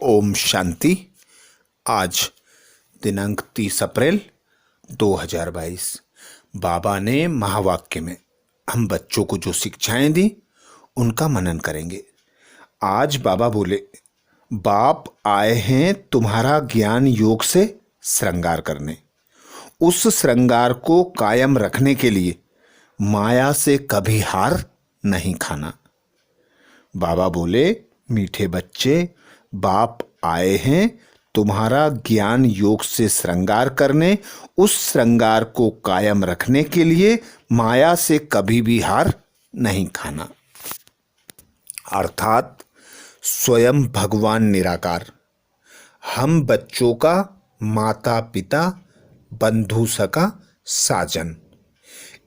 ओम शांति। आज दिनांक 30 अप्रैल 2022 बाबा ने महावाक्य में हम बच्चों को जो शिक्षाएं दी उनका मनन करेंगे। आज बाबा बोले, बाप आए हैं तुम्हारा ज्ञान योग से श्रृंगार करने। उस श्रृंगार को कायम रखने के लिए माया से कभी हार नहीं खाना। बाबा बोले, मीठे बच्चे, बाप आए हैं तुम्हारा ज्ञान योग से श्रृंगार करने। उस श्रृंगार को कायम रखने के लिए माया से कभी भी हार नहीं खाना। अर्थात स्वयं भगवान निराकार हम बच्चों का माता पिता, बंधु सखा, साजन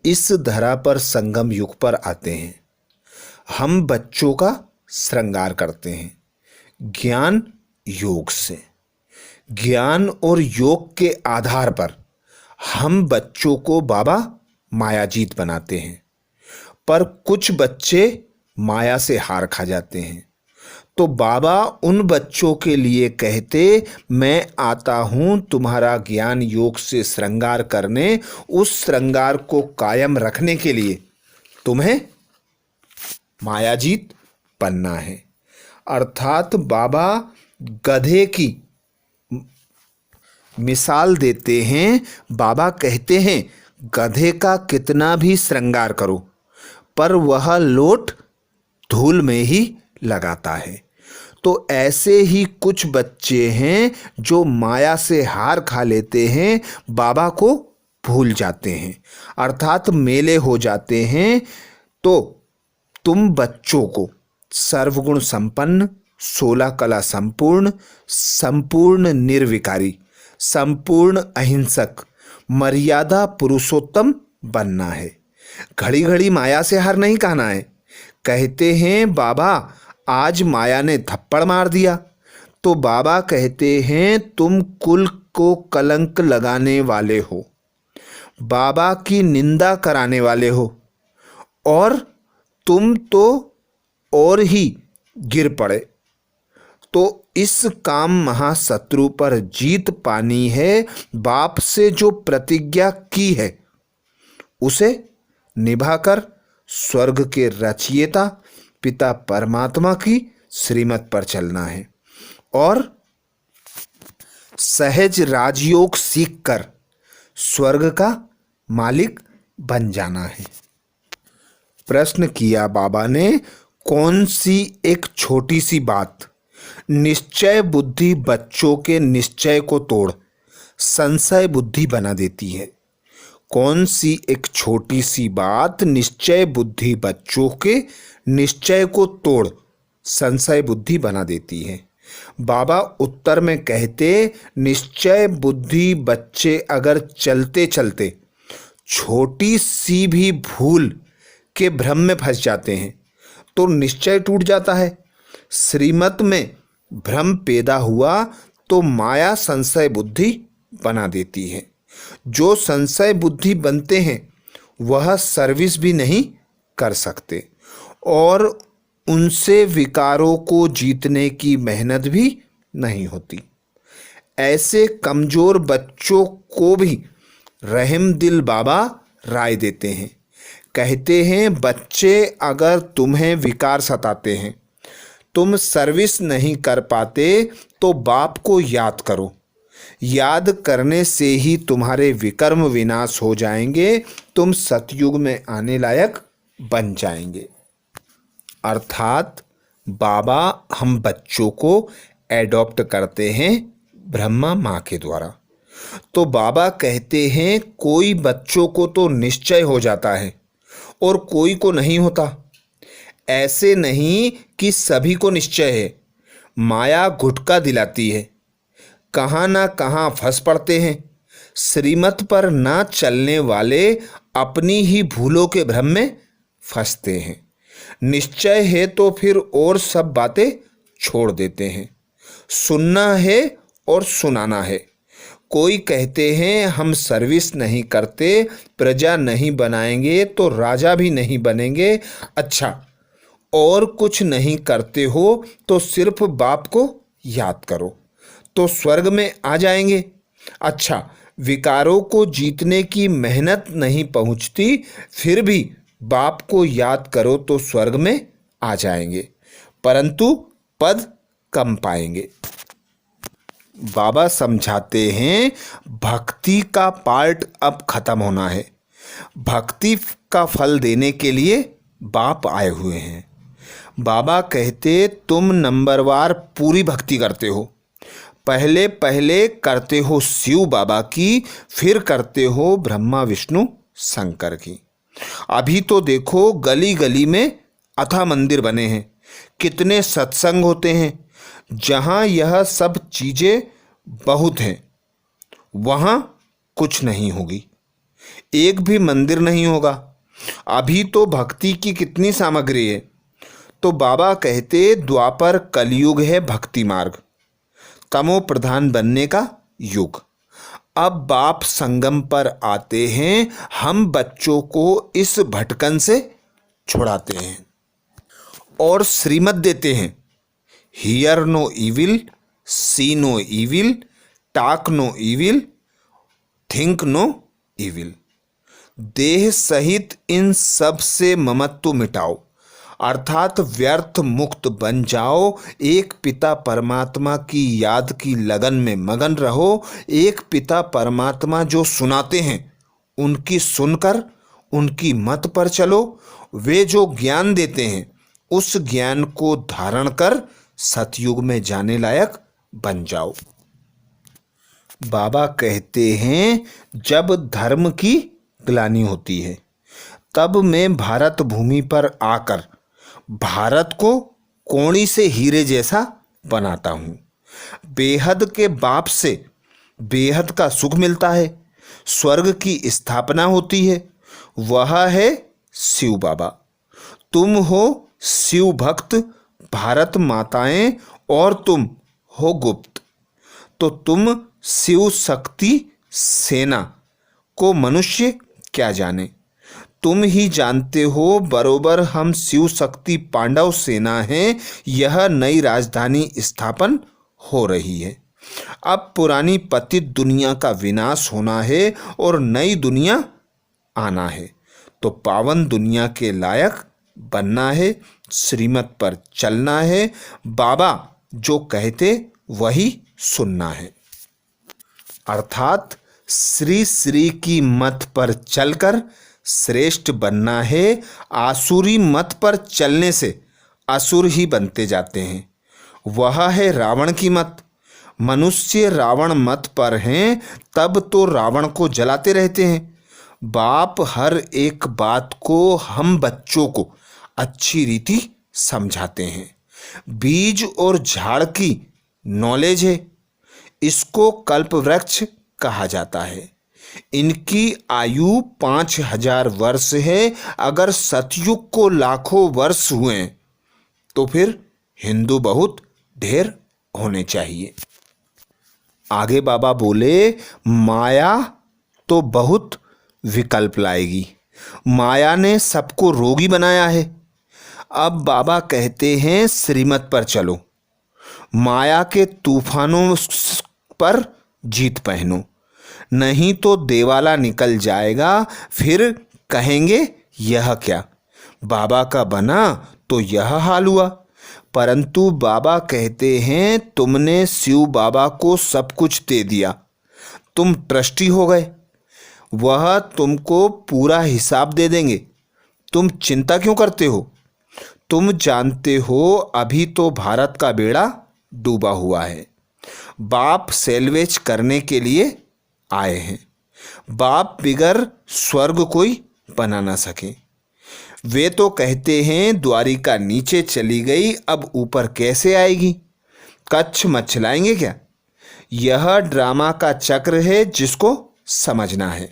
इस धरा पर संगम युग पर आते हैं। हम बच्चों का श्रृंगार करते हैं ज्ञान योग से। ज्ञान और योग के आधार पर हम बच्चों को बाबा मायाजीत बनाते हैं, पर कुछ बच्चे माया से हार खा जाते हैं। तो बाबा उन बच्चों के लिए कहते, मैं आता हूं तुम्हारा ज्ञान योग से श्रृंगार करने। उस श्रृंगार को कायम रखने के लिए तुम्हें मायाजीत बनना है। अर्थात बाबा गधे की मिसाल देते हैं। बाबा कहते हैं, गधे का कितना भी श्रृंगार करो पर वह लोट धूल में ही लगाता है। तो ऐसे ही कुछ बच्चे हैं जो माया से हार खा लेते हैं, बाबा को भूल जाते हैं, अर्थात मेले हो जाते हैं। तो तुम बच्चों को सर्वगुण संपन्न, 16 कला संपूर्ण, संपूर्ण निर्विकारी, संपूर्ण अहिंसक, मर्यादा पुरुषोत्तम बनना है। घड़ी घड़ी माया से हार नहीं खाना है। कहते हैं, बाबा आज माया ने थप्पड़ मार दिया। तो बाबा कहते हैं, तुम कुल को कलंक लगाने वाले हो, बाबा की निंदा कराने वाले हो, और तुम तो और ही गिर पड़े। तो इस काम महाशत्रु पर जीत पानी है। बाप से जो प्रतिज्ञा की है उसे निभाकर स्वर्ग के रचयिता पिता परमात्मा की श्रीमत पर चलना है और सहज राजयोग सीखकर स्वर्ग का मालिक बन जाना है। प्रश्न किया बाबा ने, कौन सी एक छोटी सी बात निश्चय बुद्धि बच्चों के निश्चय को तोड़ संशय बुद्धि बना देती है? कौन सी एक छोटी सी बात निश्चय बुद्धि बच्चों के निश्चय को तोड़ संशय बुद्धि बना देती है? बाबा उत्तर में कहते, निश्चय बुद्धि बच्चे अगर चलते चलते छोटी सी भी भूल के भ्रम में फंस जाते हैं तो निश्चय टूट जाता है। श्रीमत में भ्रम पैदा हुआ तो माया संशय बुद्धि बना देती है। जो संशय बुद्धि बनते हैं वह सर्विस भी नहीं कर सकते और उनसे विकारों को जीतने की मेहनत भी नहीं होती। ऐसे कमजोर बच्चों को भी रहम दिल बाबा राय देते हैं। कहते हैं, बच्चे अगर तुम्हें विकार सताते हैं, तुम सर्विस नहीं कर पाते तो बाप को याद करो। याद करने से ही तुम्हारे विकर्म विनाश हो जाएंगे, तुम सतयुग में आने लायक बन जाएंगे। अर्थात बाबा हम बच्चों को एडॉप्ट करते हैं ब्रह्मा माँ के द्वारा। तो बाबा कहते हैं, कोई बच्चों को तो निश्चय हो जाता है और कोई को नहीं होता। ऐसे नहीं कि सभी को निश्चय है। माया घुटका दिलाती है, कहाँ ना कहाँ फंस पड़ते हैं। श्रीमत पर ना चलने वाले अपनी ही भूलों के भ्रम में फंसते हैं। निश्चय है तो फिर और सब बातें छोड़ देते हैं। सुनना है और सुनाना है। कोई कहते हैं, हम सर्विस नहीं करते, प्रजा नहीं बनाएंगे तो राजा भी नहीं बनेंगे। अच्छा, और कुछ नहीं करते हो तो सिर्फ बाप को याद करो तो स्वर्ग में आ जाएंगे। अच्छा, विकारों को जीतने की मेहनत नहीं पहुंचती, फिर भी बाप को याद करो तो स्वर्ग में आ जाएंगे, परंतु पद कम पाएंगे। बाबा समझाते हैं भक्ति का पार्ट अब खत्म होना है। भक्ति का फल देने के लिए बाप आए हुए हैं। बाबा कहते तुम नंबरवार पूरी भक्ति करते हो। पहले पहले करते हो शिव बाबा की, फिर करते हो ब्रह्मा विष्णु शंकर की। अभी तो देखो गली गली में अथा मंदिर बने हैं, कितने सत्संग होते हैं। जहाँ यह सब चीज़ें बहुत हैं वहाँ कुछ नहीं होगी, एक भी मंदिर नहीं होगा। अभी तो भक्ति की कितनी सामग्री है। तो बाबा कहते द्वापर कलयुग है भक्ति मार्ग, तमो प्रधान बनने का युग। अब बाप संगम पर आते हैं, हम बच्चों को इस भटकन से छुड़ाते हैं और श्रीमत देते हैं। Hear no evil, see no evil, talk no evil, think no evil. देह सहित इन सब से ममत्व मिटाओ, अर्थात व्यर्थ मुक्त बन जाओ। एक पिता परमात्मा की याद की लगन में मगन रहो। एक पिता परमात्मा जो सुनाते हैं उनकी सुनकर उनकी मत पर चलो। वे जो ज्ञान देते हैं उस ज्ञान को धारण कर सतयुग में जाने लायक बन जाओ। बाबा कहते हैं जब धर्म की ग्लानि होती है तब मैं भारत भूमि पर आकर भारत को कोड़ी से हीरे जैसा बनाता हूँ। बेहद के बाप से बेहद का सुख मिलता है, स्वर्ग की स्थापना होती है, वह है शिव बाबा। तुम हो शिव भक्त भारत माताएं और तुम हो गुप्त, तो तुम शिव शक्ति सेना को मनुष्य क्या जाने। तुम ही जानते हो बरोबर हम शिव शक्ति पांडव सेना हैं। यह नई राजधानी स्थापन हो रही है। अब पुरानी पतित दुनिया का विनाश होना है और नई दुनिया आना है, तो पावन दुनिया के लायक बनना है, श्रीमत पर चलना है। बाबा जो कहते वही सुनना है, अर्थात श्री श्री की मत पर चलकर श्रेष्ठ बनना है। आसुरी मत पर चलने से असुर ही बनते जाते हैं, वह है रावण की मत। मनुष्य रावण मत पर हैं तब तो रावण को जलाते रहते हैं। बाप हर एक बात को हम बच्चों को अच्छी रीति समझाते हैं। बीज और झाड़ की नॉलेज है, इसको कल्प वृक्ष कहा जाता है। इनकी आयु 5000 वर्ष है। अगर सतयुग को लाखों वर्ष हुए तो फिर हिंदू बहुत ढेर होने चाहिए। आगे बाबा बोले माया तो बहुत विकल्प लाएगी। माया ने सबको रोगी बनाया है। अब बाबा कहते हैं श्रीमत पर चलो, माया के तूफानों पर जीत पहनो, नहीं तो देवाला निकल जाएगा। फिर कहेंगे यह क्या, बाबा का बना तो यह हाल हुआ। परंतु बाबा कहते हैं तुमने शिव बाबा को सब कुछ दे दिया, तुम ट्रस्टी हो गए, वह तुमको पूरा हिसाब दे देंगे। तुम चिंता क्यों करते हो? तुम जानते हो अभी तो भारत का बेड़ा डूबा हुआ है। बाप सेल्वेज करने के लिए आए हैं। बाप बिगर स्वर्ग कोई बना ना सके। वे तो कहते हैं द्वारिका नीचे चली गई, अब ऊपर कैसे आएगी? कच्छ मचलाएंगे क्या? यह ड्रामा का चक्र है जिसको समझना है।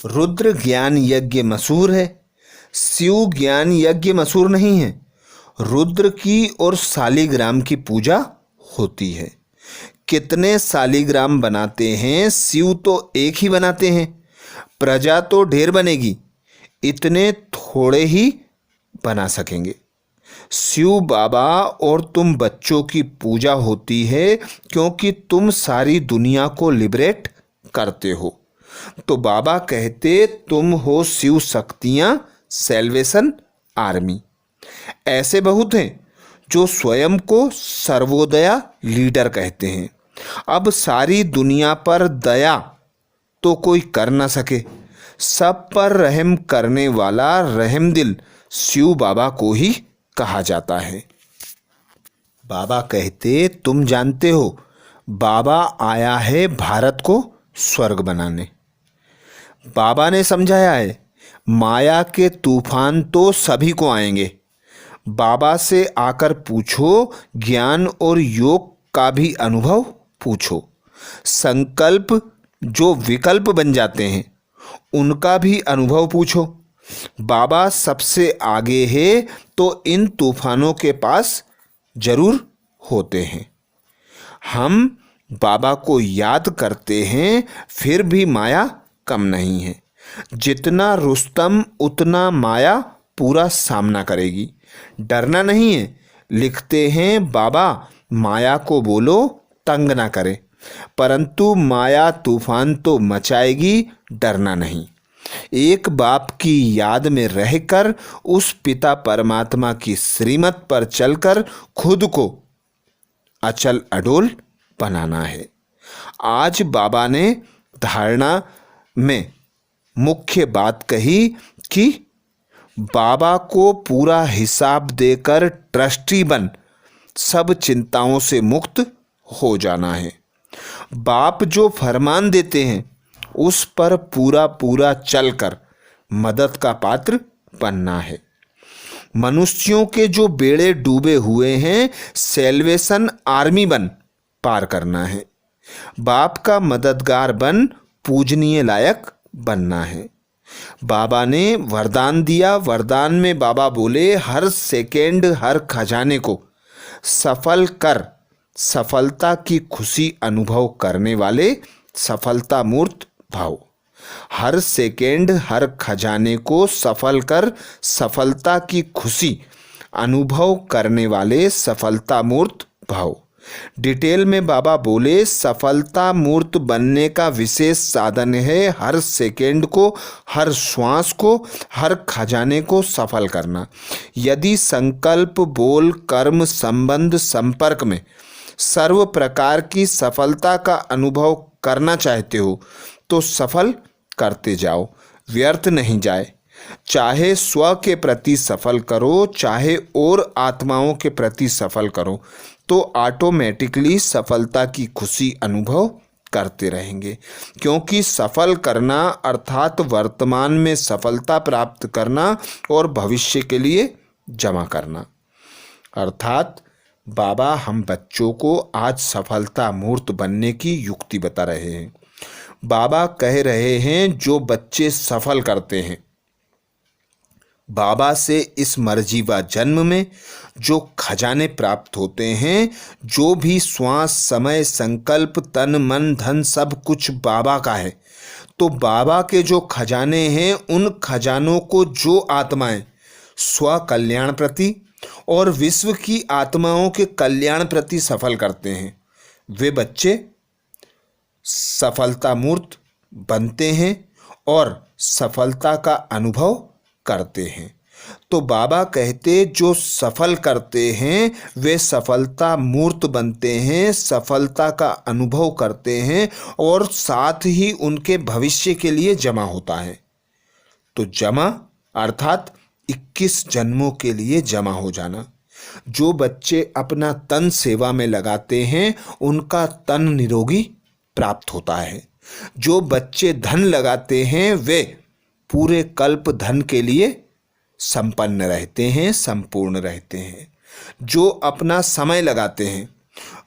रुद्र ज्ञान यज्ञ मशहूर है, शिव ज्ञान यज्ञ मशहूर नहीं है। रुद्र की और शालिग्राम की पूजा होती है। कितने शालिग्राम बनाते हैं, शिव तो एक ही बनाते हैं। प्रजा तो ढेर बनेगी, इतने थोड़े ही बना सकेंगे। शिव बाबा और तुम बच्चों की पूजा होती है क्योंकि तुम सारी दुनिया को लिबरेट करते हो। तो बाबा कहते तुम हो शिव शक्तियां, सेल्वेशन आर्मी। ऐसे बहुत हैं जो स्वयं को सर्वोदया लीडर कहते हैं। अब सारी दुनिया पर दया तो कोई कर ना सके, सब पर रहम करने वाला रहमदिल शिव बाबा को ही कहा जाता है। बाबा कहते तुम जानते हो बाबा आया है भारत को स्वर्ग बनाने। बाबा ने समझाया है माया के तूफान तो सभी को आएंगे। बाबा से आकर पूछो, ज्ञान और योग का भी अनुभव पूछो। संकल्प जो विकल्प बन जाते हैं उनका भी अनुभव पूछो। बाबा सबसे आगे है तो इन तूफानों के पास जरूर होते हैं। हम बाबा को याद करते हैं फिर भी माया कम नहीं है। जितना रुस्तम उतना माया पूरा सामना करेगी। डरना नहीं है। लिखते हैं बाबा माया को बोलो तंग ना करे, परंतु माया तूफान तो मचाएगी, डरना नहीं। एक बाप की याद में रहकर उस पिता परमात्मा की श्रीमत पर चलकर खुद को अचल अडोल बनाना है। आज बाबा ने धारणा में मुख्य बात कही कि बाबा को पूरा हिसाब देकर ट्रस्टी बन सब चिंताओं से मुक्त हो जाना है। बाप जो फरमान देते हैं उस पर पूरा पूरा चलकर मदद का पात्र बनना है। मनुष्यों के जो बेड़े डूबे हुए हैं सेल्वेशन आर्मी बन पार करना है। बाप का मददगार बन पूजनीय लायक बनना है। बाबा ने वरदान दिया। वरदान में बाबा बोले हर सेकेंड हर खजाने को सफल कर सफलता की खुशी अनुभव करने वाले सफलता मूर्त भाव। हर सेकेंड हर खजाने को सफल कर सफलता की खुशी अनुभव करने वाले सफलता मूर्त भाव। डिटेल में बाबा बोले सफलता मूर्त बनने का विशेष साधन है हर सेकेंड को, हर श्वास को, हर खजाने को सफल करना। यदि संकल्प, बोल, कर्म, संबंध, संपर्क में सर्व प्रकार की सफलता का अनुभव करना चाहते हो तो सफल करते जाओ, व्यर्थ नहीं जाए। चाहे स्व के प्रति सफल करो, चाहे और आत्माओं के प्रति सफल करो, तो ऑटोमेटिकली सफलता की खुशी अनुभव करते रहेंगे। क्योंकि सफल करना अर्थात वर्तमान में सफलता प्राप्त करना और भविष्य के लिए जमा करना। अर्थात बाबा हम बच्चों को आज सफलता मूर्त बनने की युक्ति बता रहे हैं। बाबा कह रहे हैं जो बच्चे सफल करते हैं बाबा से इस मर्जीवा जन्म में जो खजाने प्राप्त होते हैं, जो भी श्वास, समय, संकल्प, तन, मन, धन सब कुछ बाबा का है। तो बाबा के जो खजाने हैं उन खजानों को जो आत्माएं स्व कल्याण प्रति और विश्व की आत्माओं के कल्याण प्रति सफल करते हैं वे बच्चे सफलता मूर्त बनते हैं और सफलता का अनुभव करते हैं। तो बाबा कहते जो सफल करते हैं वे सफलता मूर्त बनते हैं, सफलता का अनुभव करते हैं और साथ ही उनके भविष्य के लिए जमा होता है। तो जमा अर्थात 21 जन्मों के लिए जमा हो जाना। जो बच्चे अपना तन सेवा में लगाते हैं उनका तन निरोगी प्राप्त होता है। जो बच्चे धन लगाते हैं वे पूरे कल्प धन के लिए संपन्न रहते हैं, संपूर्ण रहते हैं। जो अपना समय लगाते हैं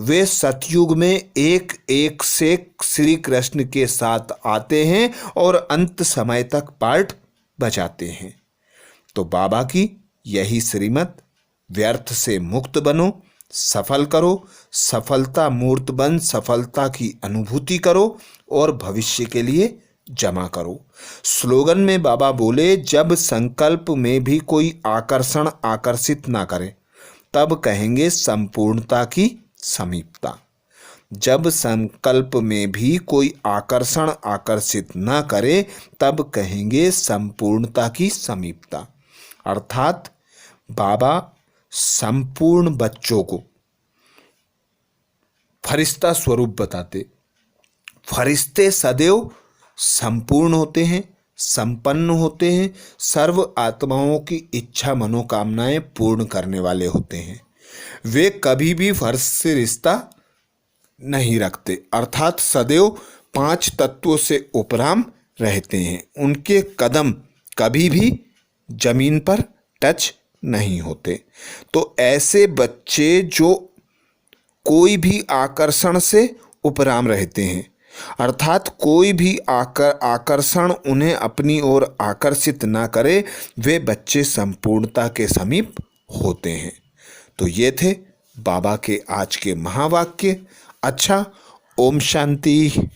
वे सतयुग में एक एक से श्री कृष्ण के साथ आते हैं और अंत समय तक पार्ट बजाते हैं। तो बाबा की यही श्रीमत, व्यर्थ से मुक्त बनो, सफल करो, सफलता मूर्त बन सफलता की अनुभूति करो और भविष्य के लिए जमा करो। स्लोगन में बाबा बोले जब संकल्प में भी कोई आकर्षण आकर्षित ना करे तब कहेंगे संपूर्णता की समीपता। जब संकल्प में भी कोई आकर्षण आकर्षित न करे तब कहेंगे संपूर्णता की समीपता। अर्थात बाबा संपूर्ण बच्चों को फरिश्ता स्वरूप बताते। फरिश्ते सदैव संपूर्ण होते हैं, संपन्न होते हैं, सर्व आत्माओं की इच्छा मनोकामनाएं पूर्ण करने वाले होते हैं। वे कभी भी फर्श से रिश्ता नहीं रखते, अर्थात सदैव 5 तत्वों से उपराम रहते हैं। उनके कदम कभी भी जमीन पर टच नहीं होते। तो ऐसे बच्चे जो कोई भी आकर्षण से उपराम रहते हैं, अर्थात कोई भी आकर्षण उन्हें अपनी ओर आकर्षित ना करे, वे बच्चे संपूर्णता के समीप होते हैं। तो ये थे बाबा के आज के महावाक्य। अच्छा, ओम शांति।